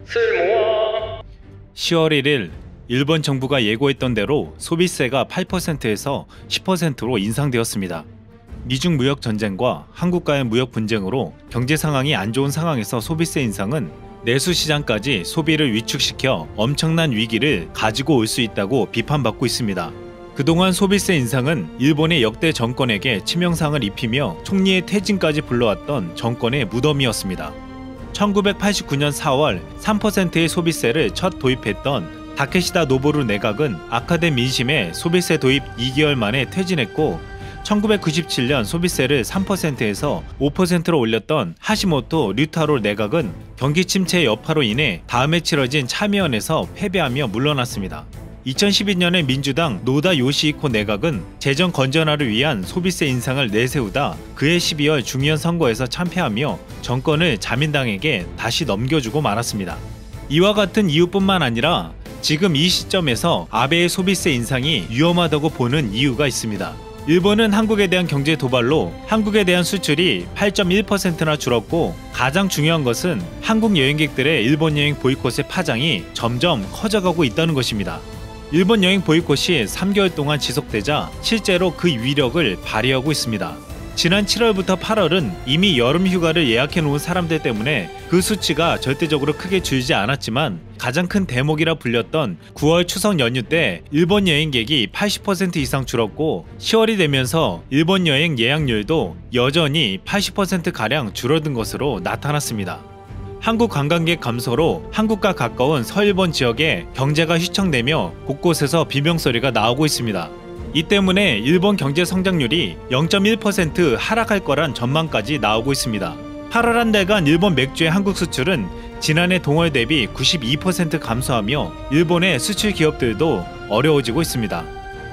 쓸모아. 10월 1일 일본 정부가 예고했던 대로 소비세가 8%에서 10%로 인상되었습니다. 미중 무역 전쟁과 한국과의 무역 분쟁으로 경제 상황이 안 좋은 상황에서 소비세 인상은 내수 시장까지 소비를 위축시켜 엄청난 위기를 가지고 올 수 있다고 비판받고 있습니다. 그동안 소비세 인상은 일본의 역대 정권에게 치명상을 입히며 총리의 퇴진까지 불러왔던 정권의 무덤이었습니다. 1989년 4월 3%의 소비세를 첫 도입했던 다케시다 노보루 내각은 악화된 민심에 소비세 도입 2개월 만에 퇴진했고, 1997년 소비세를 3%에서 5%로 올렸던 하시모토 류타로 내각은 경기 침체 여파로 인해 다음해 치러진 참의원에서 패배하며 물러났습니다. 2012년에 민주당 노다 요시히코 내각은 재정 건전화를 위한 소비세 인상을 내세우다 그해 12월 중의원 선거에서 참패하며 정권을 자민당에게 다시 넘겨주고 말았습니다. 이와 같은 이유뿐만 아니라 지금 이 시점에서 아베의 소비세 인상이 위험하다고 보는 이유가 있습니다. 일본은 한국에 대한 경제 도발로 한국에 대한 수출이 8.1%나 줄었고, 가장 중요한 것은 한국 여행객들의 일본 여행 보이콧의 파장이 점점 커져가고 있다는 것입니다. 일본 여행 보이콧이 3개월 동안 지속되자 실제로 그 위력을 발휘하고 있습니다. 지난 7월부터 8월은 이미 여름 휴가를 예약해 놓은 사람들 때문에 그 수치가 절대적으로 크게 줄지 않았지만, 가장 큰 대목이라 불렸던 9월 추석 연휴 때 일본 여행객이 80% 이상 줄었고, 10월이 되면서 일본 여행 예약률도 여전히 80%가량 줄어든 것으로 나타났습니다. 한국 관광객 감소로 한국과 가까운 서일본 지역에 경제가 휘청되며 곳곳에서 비명소리가 나오고 있습니다. 이 때문에 일본 경제 성장률이 0.1% 하락할 거란 전망까지 나오고 있습니다. 8월 한 달간 일본 맥주의 한국 수출은 지난해 동월 대비 92% 감소하며 일본의 수출 기업들도 어려워지고 있습니다.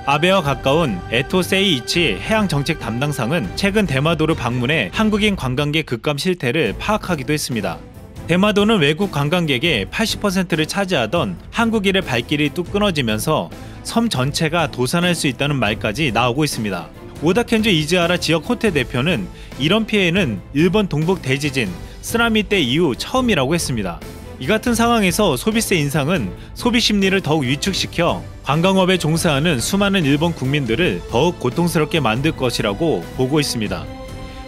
아베와 가까운 에토 세이이치 해양정책 담당상은 최근 대마도를 방문해 한국인 관광객 급감 실태를 파악하기도 했습니다. 대마도는 외국 관광객의 80%를 차지하던 한국인의 발길이 뚝 끊어지면서 섬 전체가 도산할 수 있다는 말까지 나오고 있습니다. 오다켄주 이즈하라 지역 호텔 대표는 이런 피해는 일본 동북 대지진, 쓰나미 때 이후 처음이라고 했습니다. 이 같은 상황에서 소비세 인상은 소비 심리를 더욱 위축시켜 관광업에 종사하는 수많은 일본 국민들을 더욱 고통스럽게 만들 것이라고 보고 있습니다.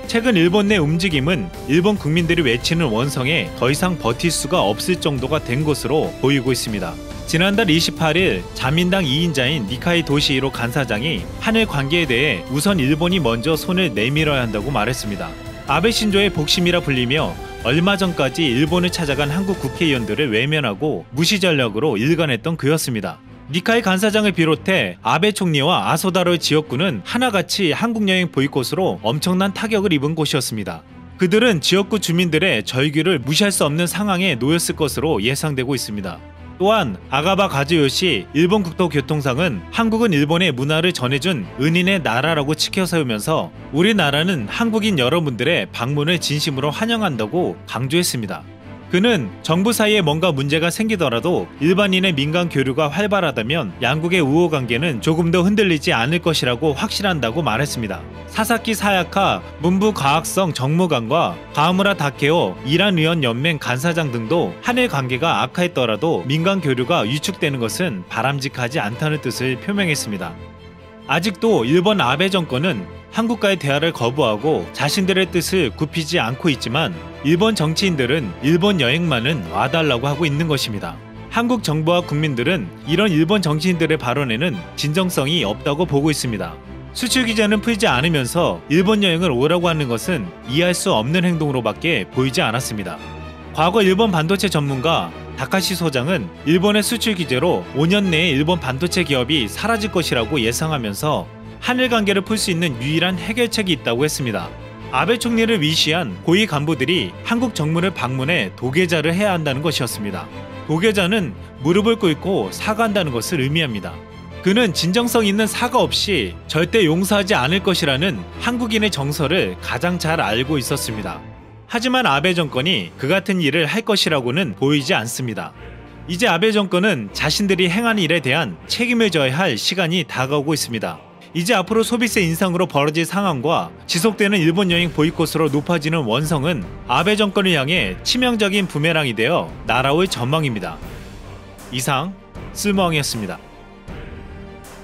최근 일본 내 움직임은 일본 국민들이 외치는 원성에 더 이상 버틸 수가 없을 정도가 된 것으로 보이고 있습니다. 지난달 28일 자민당 2인자인 니카이 도시히로 간사장이 한일 관계에 대해 우선 일본이 먼저 손을 내밀어야 한다고 말했습니다. 아베 신조의 복심이라 불리며 얼마 전까지 일본을 찾아간 한국 국회의원들을 외면하고 무시 전략으로 일관했던 그였습니다. 니카이 간사장을 비롯해 아베 총리와 아소다로 지역구는 하나같이 한국 여행 보이콧으로 엄청난 타격을 입은 곳이었습니다. 그들은 지역구 주민들의 절규를 무시할 수 없는 상황에 놓였을 것으로 예상되고 있습니다. 또한 아가바 가즈요시 일본 국토교통상은 한국은 일본의 문화를 전해준 은인의 나라라고 치켜 세우면서 우리나라는 한국인 여러분들의 방문을 진심으로 환영한다고 강조했습니다. 그는 정부 사이에 뭔가 문제가 생기더라도 일반인의 민간 교류가 활발하다면 양국의 우호 관계는 조금 더 흔들리지 않을 것이라고 확신한다고 말했습니다. 사사키 사야카 문부 과학성 정무관과 가하무라 다케오 이란 의원 연맹 간사장 등도 한일 관계가 악화했더라도 민간 교류가 위축되는 것은 바람직하지 않다는 뜻을 표명했습니다. 아직도 일본 아베 정권은 한국과의 대화를 거부하고 자신들의 뜻을 굽히지 않고 있지만, 일본 정치인들은 일본 여행만은 와달라고 하고 있는 것입니다. 한국 정부와 국민들은 이런 일본 정치인들의 발언에는 진정성이 없다고 보고 있습니다. 수출 규제는 풀지 않으면서 일본 여행을 오라고 하는 것은 이해할 수 없는 행동으로밖에 보이지 않았습니다. 과거 일본 반도체 전문가 다카시 소장은 일본의 수출 규제로 5년 내에 일본 반도체 기업이 사라질 것이라고 예상하면서 한일 관계를 풀 수 있는 유일한 해결책이 있다고 했습니다. 아베 총리를 위시한 고위 간부들이 한국 정문을 방문해 도계자를 해야 한다는 것이었습니다. 도계자는 무릎을 꿇고 사과한다는 것을 의미합니다. 그는 진정성 있는 사과 없이 절대 용서하지 않을 것이라는 한국인의 정서를 가장 잘 알고 있었습니다. 하지만 아베 정권이 그 같은 일을 할 것이라고는 보이지 않습니다. 이제 아베 정권은 자신들이 행한 일에 대한 책임을 져야 할 시간이 다가오고 있습니다. 이제 앞으로 소비세 인상으로 벌어질 상황과 지속되는 일본 여행 보이콧으로 높아지는 원성은 아베 정권을 향해 치명적인 부메랑이 되어 날아올 전망입니다. 이상 쓸모왕이었습니다.